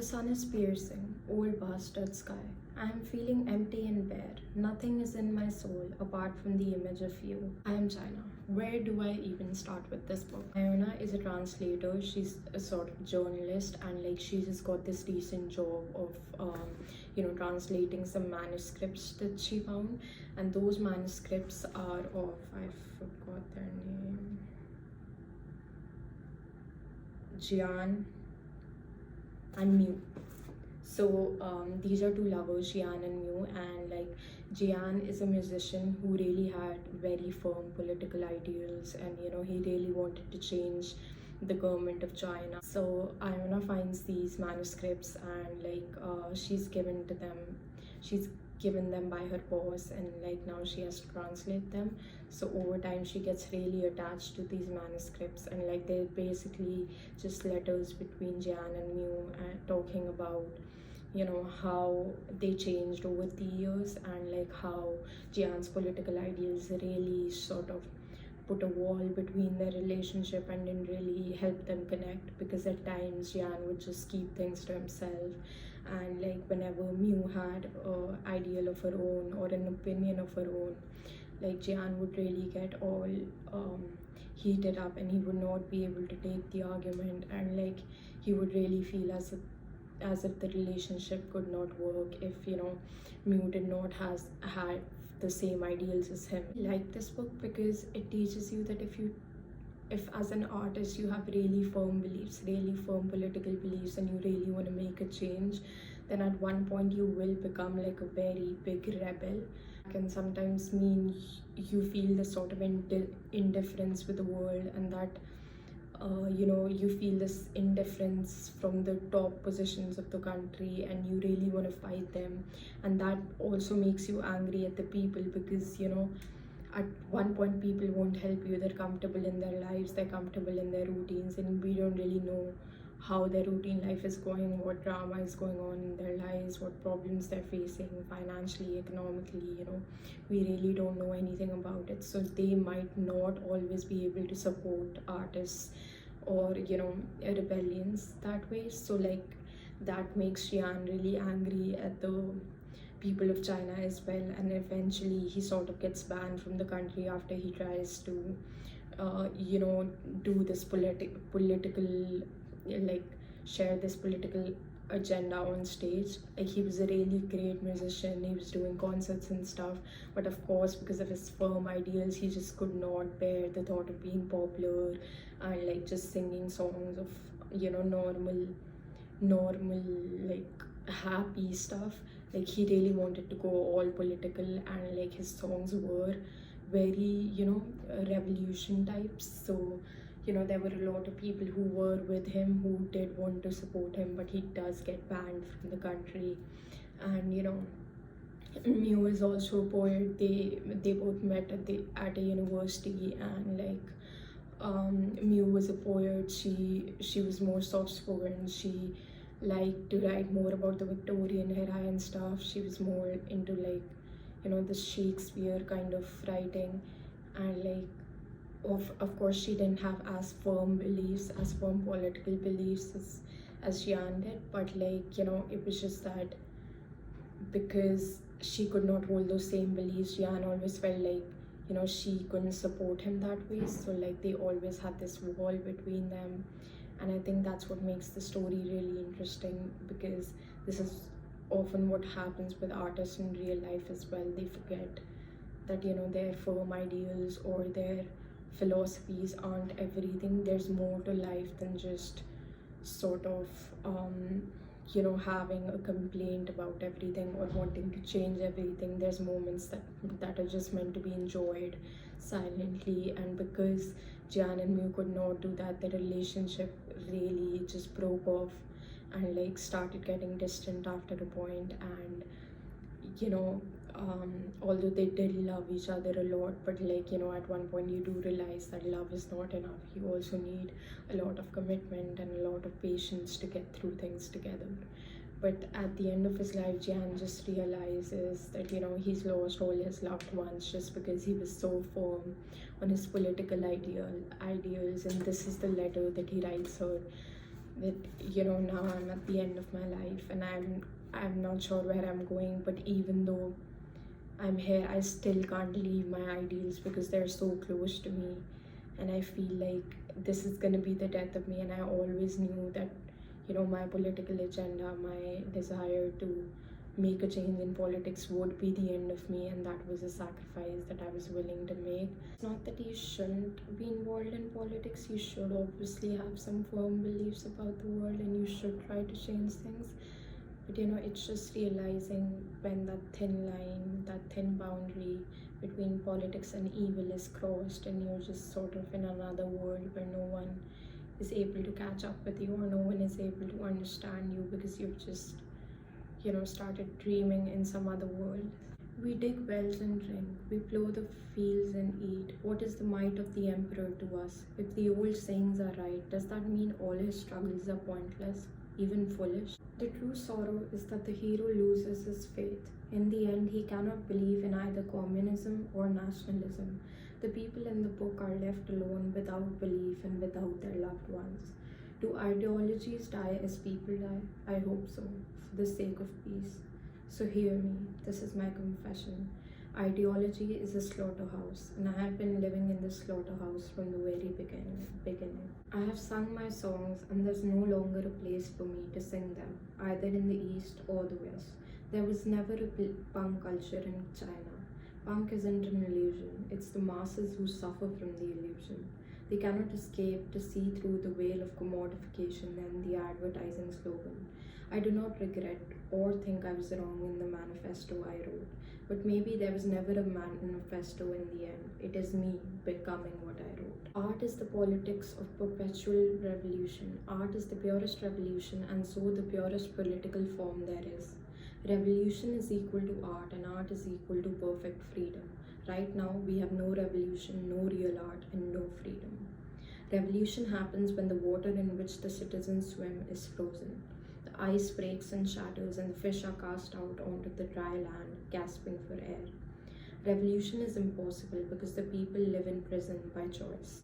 The sun is piercing, old bastard sky. I am feeling empty and bare. Nothing is in my soul apart from the image of you. I am China. Where do I even start with this book? Iona is a translator. She's a sort of journalist, and like she just got this decent job of translating some manuscripts that she found, and those manuscripts are of, I forgot their name, Jian and Mu. So these are two lovers, Jian and Mu, and like Jian is a musician who really had very firm political ideals, and he really wanted to change the government of China. So Iona finds these manuscripts, and like she's given them by her boss, and like now she has to translate them. So over time she gets really attached to these manuscripts, and like they're basically just letters between Jian and Mu, and talking about how they changed over the years, and like how Jian's political ideals really sort of put a wall between their relationship and didn't really help them connect, because at times Jian would just keep things to himself, and like whenever Mu had an ideal of her own or an opinion of her own, like Jian would really get all heated up, and he would not be able to take the argument, and like he would really feel as if the relationship could not work if Mu did not had the same ideals as him. I like this book because it teaches you that if as an artist you have really firm beliefs, really firm political beliefs, and you really want to make a change, then at one point you will become like a very big rebel. It can sometimes mean you feel this sort of indifference with the world, and that you feel this indifference from the top positions of the country, and you really want to fight them, and that also makes you angry at the people, because at one point people won't help you. They're comfortable in their lives, they're comfortable in their routines, and we don't really know how their routine life is going, what drama is going on in their lives, what problems they're facing financially, economically. We really don't know anything about it, so they might not always be able to support artists or rebellions that way. So like that makes Jian really angry at the people of China as well, and eventually he sort of gets banned from the country after he tries to do this political like share this political agenda on stage. Like he was a really great musician, he was doing concerts and stuff, but of course because of his firm ideals he just could not bear the thought of being popular and like just singing songs of normal like happy stuff. Like he really wanted to go all political, and like his songs were very revolution types. So there were a lot of people who were with him who did want to support him, but he does get banned from the country. And Mu is also a poet. They both met at a university, and like Mu was a poet. She was more soft spoken. She liked to write more about the Victorian era and stuff. She was more into like the Shakespeare kind of writing, and like of course she didn't have as firm beliefs, as firm political beliefs as Jian did, but like it was just that because she could not hold those same beliefs, Jian always felt like she couldn't support him that way. So like they always had this wall between them, and I think that's what makes the story really interesting, because this is often what happens with artists in real life as well. They forget that their firm ideals or their philosophies aren't everything. There's more to life than just sort of having a complaint about everything or wanting to change everything. There's moments that are just meant to be enjoyed silently, and because Jian and Mu could not do that, their relationship really just broke off and like started getting distant after a point. And although they did love each other a lot, but like at one point you do realize that love is not enough. You also need a lot of commitment and a lot of patience to get through things together. But at the end of his life, Jian just realizes that he's lost all his loved ones just because he was so firm on his political ideals. And this is the letter that he writes her. that now I'm at the end of my life and I'm not sure where I'm going, but even though I'm here, I still can't leave my ideals because they're so close to me, and I feel like this is gonna be the death of me. And I always knew that my political agenda, my desire to make a change in politics would be the end of me, and that was a sacrifice that I was willing to make. It's not that you shouldn't be involved in politics. You should obviously have some firm beliefs about the world and you should try to change things, but it's just realizing when that thin line, that thin boundary between politics and evil is crossed, and you're just sort of in another world where no one is able to catch up with you, or no one is able to understand you because you've just started dreaming in some other world. We dig wells and drink, we plough the fields and eat. What is the might of the emperor to us? If the old sayings are right, does that mean all his struggles are pointless, even foolish? The true sorrow is that the hero loses his faith. In the end, he cannot believe in either communism or nationalism. The people in the book are left alone without belief and without their loved ones. Do ideologies die as people die? I hope so, for the sake of peace. So hear me, this is my confession. Ideology is a slaughterhouse, and I have been living in this slaughterhouse from the very beginning. I have sung my songs, and there's no longer a place for me to sing them, either in the East or the West. There was never a punk culture in China. Punk isn't an illusion, it's the masses who suffer from the illusion. They cannot escape to see through the veil of commodification and the advertising slogan. I do not regret or think I was wrong in the manifesto I wrote, but maybe there was never a manifesto in the end. It is me becoming what I wrote. Art is the politics of perpetual revolution. Art is the purest revolution, and so the purest political form there is. Revolution is equal to art, and art is equal to perfect freedom. Right now, we have no revolution, no real art, and no freedom. Revolution happens when the water in which the citizens swim is frozen. The ice breaks and shatters, and the fish are cast out onto the dry land, gasping for air. Revolution is impossible because the people live in prison by choice.